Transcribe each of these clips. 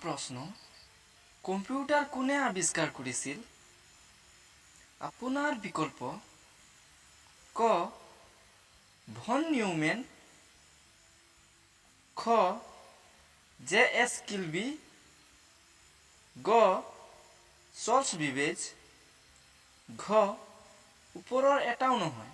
প্ৰশ্ন কম্পিউটাৰ কোনে আৱিষ্কাৰ কৰিছিল? আপোনাৰ বিকল্প ক ভন নিউমেন, খ জে.এছ. কিলবি, গ চাৰ্লছ বেবেজ, ঘ ওপৰৰ এটাও নহয়।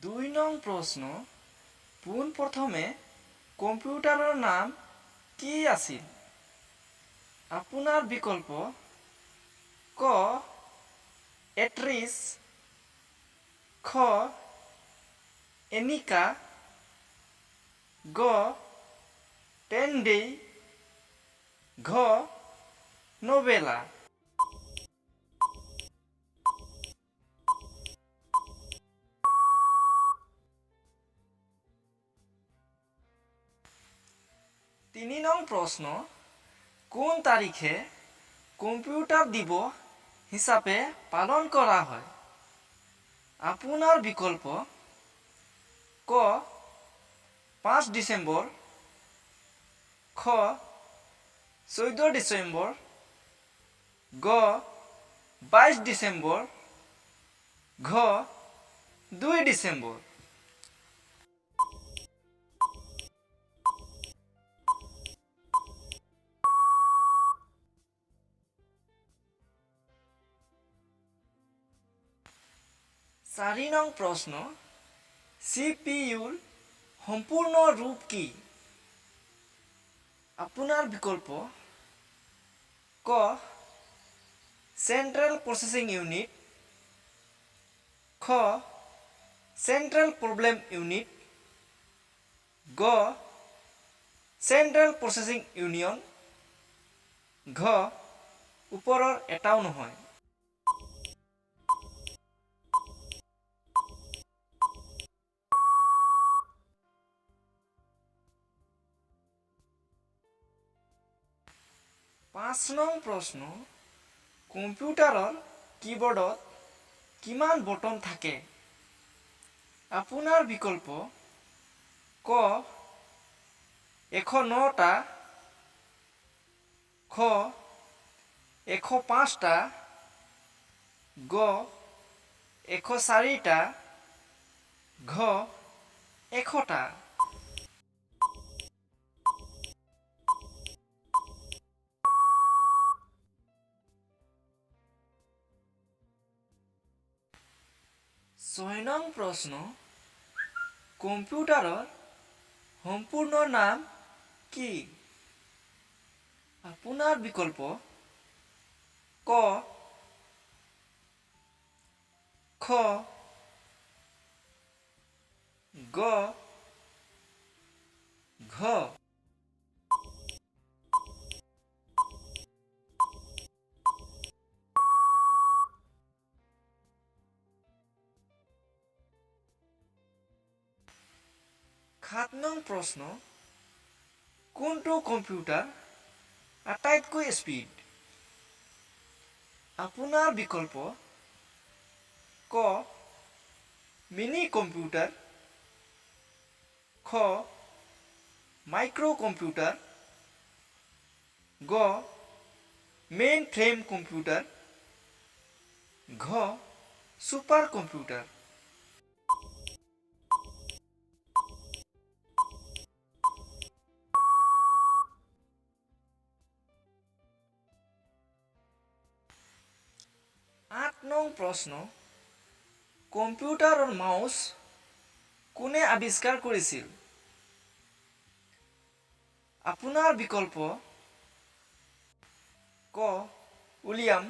দুই নং প্ৰশ্ন পোনপ্ৰথমে কম্পিউটাৰৰ নাম কি আছিল? আপোনাৰ বিকল্প ক এট্ৰিছ, খ এনিকা, গ টেণ্ডে, ঘ নবেলা। তিনি নং প্ৰশ্ন কোন তাৰিখে কম্পিউটাৰ দিৱস হিচাপে পালন কৰা হয়? আপোনাৰ বিকল্প ক 5 ডিচেম্বৰ, খ 14 ডিচেম্বৰ, গ 22 ডিচেম্বৰ, ঘ 2 ডিচেম্বৰ। চাৰি নং প্ৰশ্ন CPU-ৰ সম্পূৰ্ণ ৰূপ কি? আপোনাৰ বিকল্প ক চেন্ট্ৰেল প্ৰচেছিং ইউনিট, খ চেন্ট্ৰেল প্ৰব্লেম ইউনিট, গ চেন্ট্ৰেল প্ৰচেছিং ইউনিয়ন, ঘ ওপৰৰ এটাও নহয়। পাঁচ নং প্ৰশ্ন কম্পিউটাৰৰ কীবৰ্ডত কিমান বটন থাকে? আপোনাৰ বিকল্প ক 109টা, খ 105টা, গ 104টা, ঘ 100টা। ছয় নং প্ৰশ্ন কম্পিউটাৰৰ সম্পূৰ্ণ নাম কি? আপোনাৰ বিকল্প ক খ গ ঘ। সাত নং প্ৰশ্ন কোনটো কম্পিউটাৰ আটাইতকৈ স্পীড? আপোনাৰ বিকল্প ক মিনি কম্পিউটাৰ, খ মাইক্ৰ' কম্পিউটাৰ, গ মেইন ফ্ৰেম কম্পিউটাৰ, ঘ ছুপাৰ কম্পিউটাৰ। আঠ নং প্ৰশ্ন কম্পিউটাৰৰ মাউচ কোনে আৱিষ্কাৰ কৰিছিল? আপোনাৰ বিকল্প ক উইলিয়াম,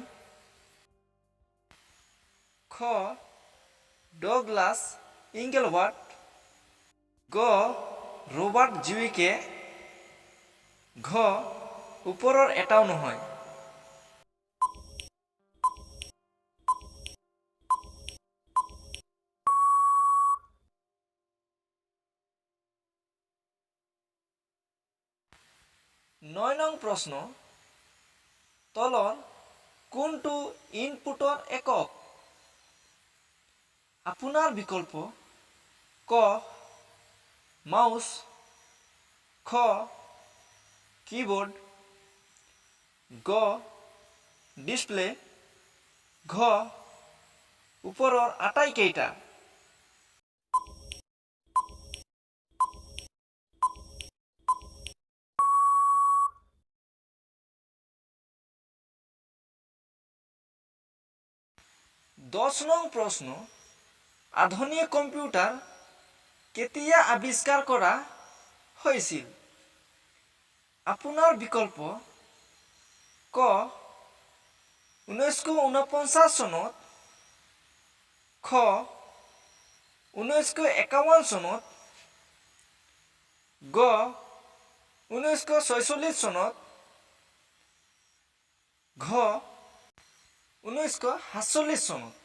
খ ডগলাছ ইংগেলৱাৰ্ট, গ ৰবাৰ্ট জিউকে, ঘ ওপৰৰ এটাও নহয়। নয় নং প্ৰশ্ন তলৰ কোনটো ইনপুটৰ একক? আপোনাৰ বিকল্প ক মাউস, খ কিবোৰ্ড, গ ডিসপ্লে, ঘ ওপৰৰ আটাইকেইটা। দশ নং প্ৰশ্ন, আধুনিক কম্পিউটাৰ কেতিয়া আবিষ্কাৰ কৰা হৈছিল? আপোনাৰ বিকল্প ক 1949 চনত, খ 1951 চনত, গ 1946 চনত, ঘ 1947 চনত।